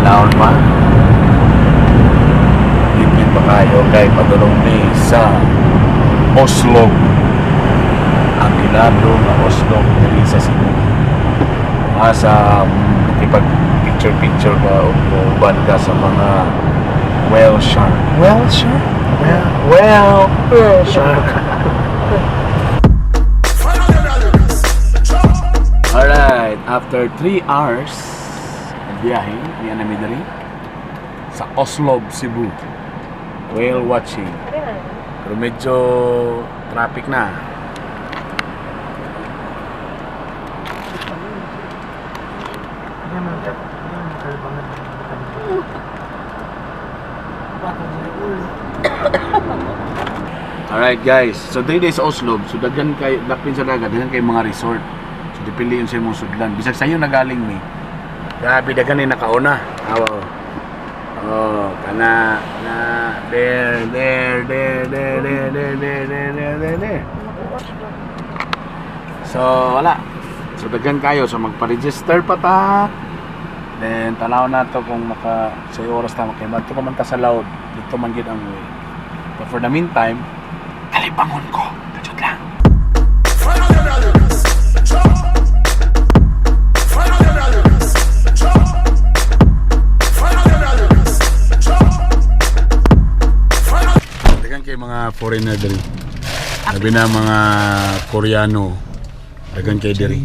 Laon pa. Lipin pa kayo kay padulong ni sa Oslo. Ang kilado na Oslo diri sa Cebu. Asa makipag picture ka o uban ka sa mga whale shark. Whale shark? Whale shark. Alright, after 3 hours biyahe, yan namin dali sa Oslo, Cebu. Whale watching. Pero medyo traffic na. Alright guys, so 3 days Oslo. So daghan kay lapin sa dagat, daghan kay mga resort. So dipili yun sa imong sudlan. Bisag sayo nagaling mi. Grabe daghan ni nakauna. Wow. Oh, kana na there. So wala. So daghan kayo, so magpa-register pa ta. Then tanaw na to kung maka sa oras ta makay ko man ta sa loud. Dito man gid ang way. But for the meantime, kalibangon ko. Tujud lang. Dagan kay mga foreigner diri. Sabi na mga Koreano. Dagan kay diri.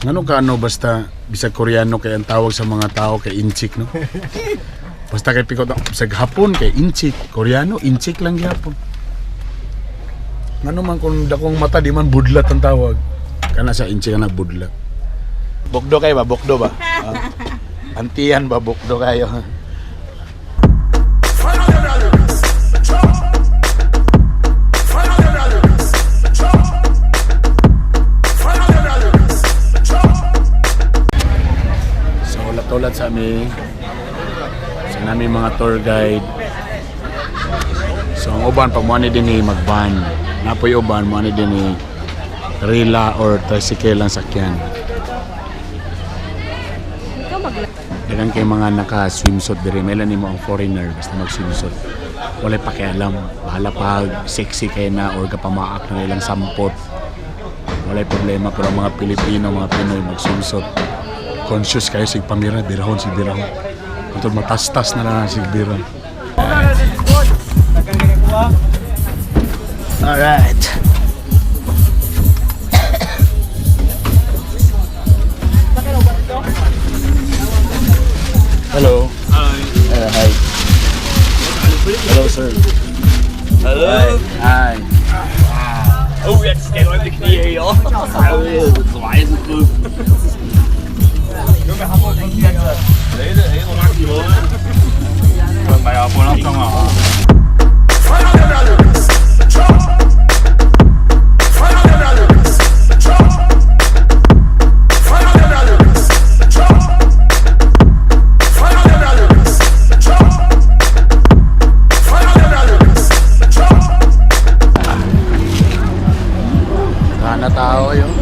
Ngano ka ano basta bisag Koreano kay ang tawag sa mga tao kay inchik no? Basta kay pikot bisag Hapon kay inchik, Koreano inchik lang gyapon. Ngano man kung dakong mata di man budlat ang tawag. Kana sa inchik na budlat. Bokdo kay ba? Bokdo ba? Antiyan ba bokdo kayo? Tulad sa amin sa namin mga tour guide. So ang uban pag mo ni din mag-van, napoy uban mo ni din rila or tricycle lang sakyan. Dagan kay mga naka-swimsuit diri, may ni mo ang foreigner basta mag-swimsuit. Wala pakialam, bahala pag sexy kay na or kapamaak na ilang sampot. Wala problema, pero ang mga Pilipino, mga Pinoy mag-swimsuit. Conscious kayo sig pamira, birahon sig birahon. Untod matastas na lang sig birahon. Alright. Hello. Hi. Hi. Hello, sir. Hello. Hi. Oh, we had to stand on the knie hier, joh. Das war Eisenprüf. Junge, Hamburg und Plätze. Hele maximal. Können wir ja wohl noch machen. Sana tao yun.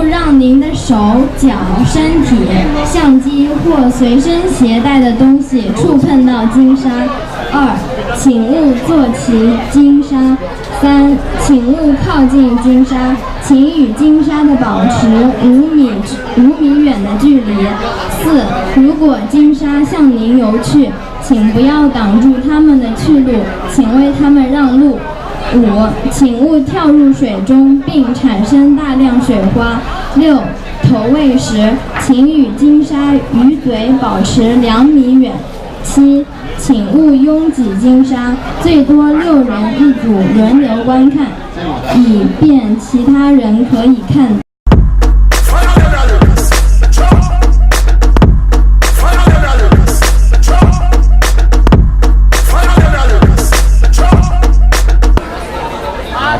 让您的手、脚、身体、相机或随身携带的东西触碰到金沙。2. 请勿坐骑金沙。3. 请勿靠近金沙，请与金沙的保持5米远的距离。4. 如果金沙向您游去，请不要挡住它们的去路，请为它们让路。5. 请勿跳入水中并产生大量水花。6. 投喂时，请与金沙鱼嘴保持2米远。7. 请勿拥挤金沙，最多6人一组轮流观看，以便其他人可以看。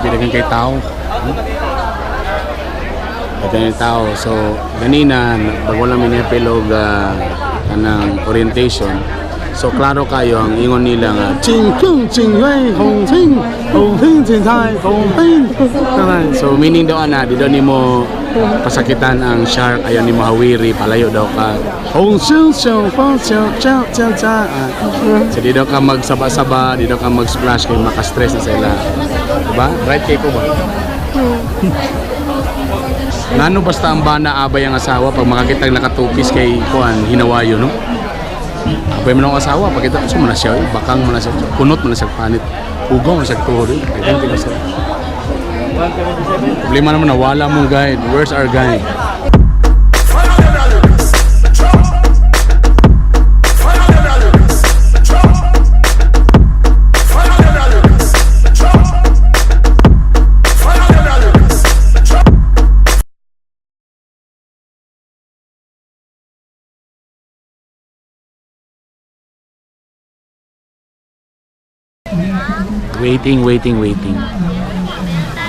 Dagan kay tao. Dagan kay tao. So, ganina, bago lang minipilog kanang orientation. So, klaro kayo ang ingon nila nga, ching, king, ching, wei, hong, ching, hong, ching. So meaning daw ana, di daw nimo pasakitan ang shark, ayaw nimo hawiri, palayo daw ka. So di daw ka magsaba-saba, di daw ka mag-splash kay maka-stress na sila. Diba? Right kay ko ba? Ngano basta ang bana abay ang asawa pag makakitang nakatupis kay kuan hinawayo no? Abay mo ng asawa pag kita so mo na siya, bakang mo na siya, kunot mo na siya panit, ugong mo na siya tuhod. Problema naman nawala mong guide. Where's our guide? Waiting.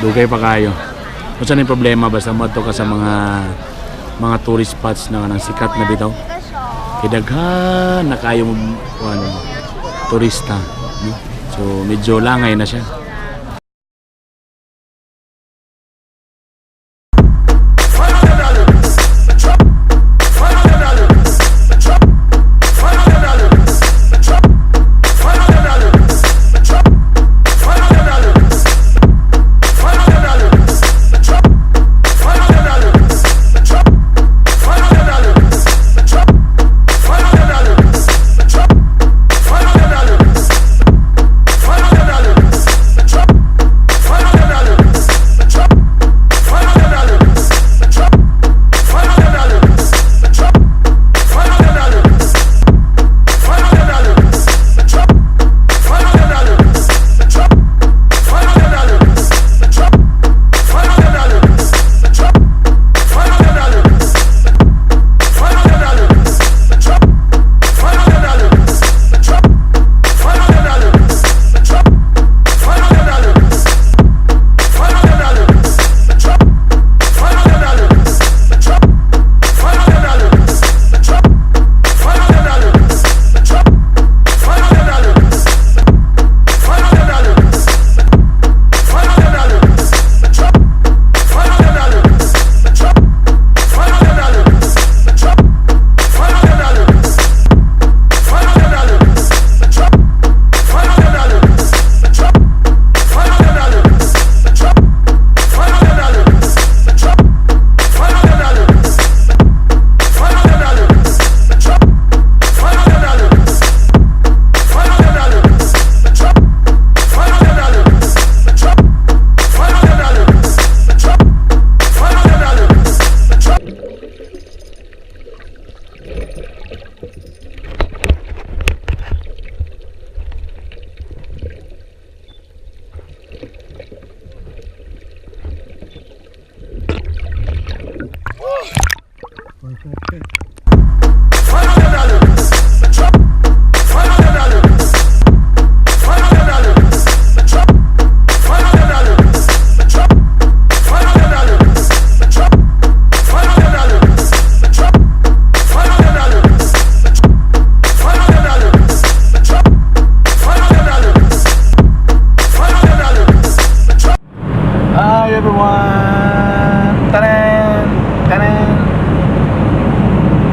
Dugay pa kayo. Kung saan yung problema, basta madto ka sa mga tourist spots na ng sikat na bitaw. Kidaghan na kayo turista. No? So medyo langay na siya.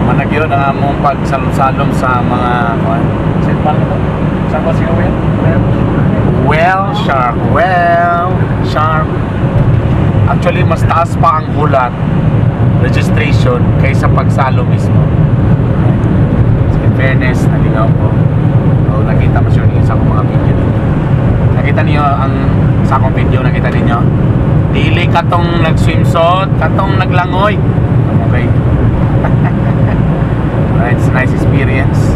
Managyo na among pagsalom-salom sa mga saan ba siya well shark. Actually mas taas pa ang hulat registration kaysa pagsalo mismo. In fairness, nalingaw ko. Nakita mo siya sa akong mga video dito. Nakita niyo ang sa akong video, nakita ninyo. Dili katong nag-swimsuit, katong naglangoy. Okay. It's a nice experience.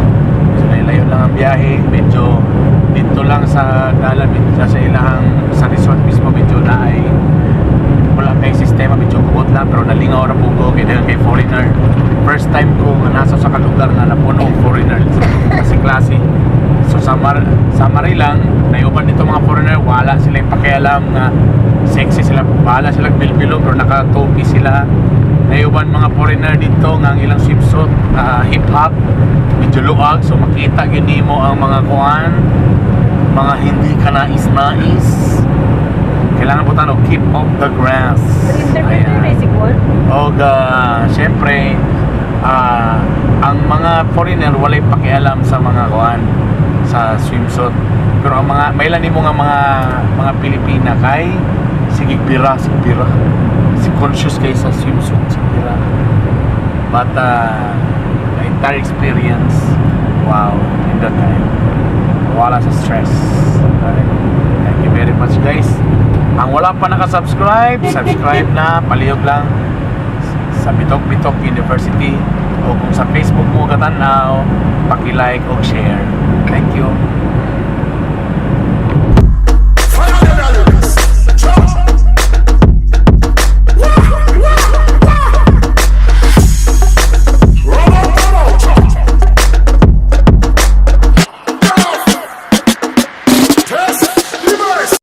So, layo lang ang biyahe. Medyo dito lang sa dalan, sa ilahang sa resort mismo, medyo na ay wala kay sistema, medyo kubot lang, pero nalingaw ra po kay foreigner. First time ko nasa sa kalugar na napunong foreigner kasi klase. So sa Marilang, nayuban dito mga foreigner, wala sila yung pakialam na sexy sila, wala silang bilbilong, pero nakatopi sila. Nayuban mga foreigner dito nga ang ilang swimsuit, hip-hop, medyo luwag, so makita gini mo ang mga kuan, mga hindi ka nais-nais. Kailangan butan og keep off the grass. O syempre, ang mga foreigner walay pakialam sa mga kuan sa swimsuit. Pero ang mga mailan nimo nga mga Pilipina kay sige pira. Si conscious kay sa swimsuit si pira. But the entire experience, wow, pindot kayo. Wala sa stress. Okay. Thank you very much guys. Ang wala pa nakasubscribe, subscribe na, palihog lang sa Bitok University o kung sa Facebook mo katanaw, paki-like o share. Thank you.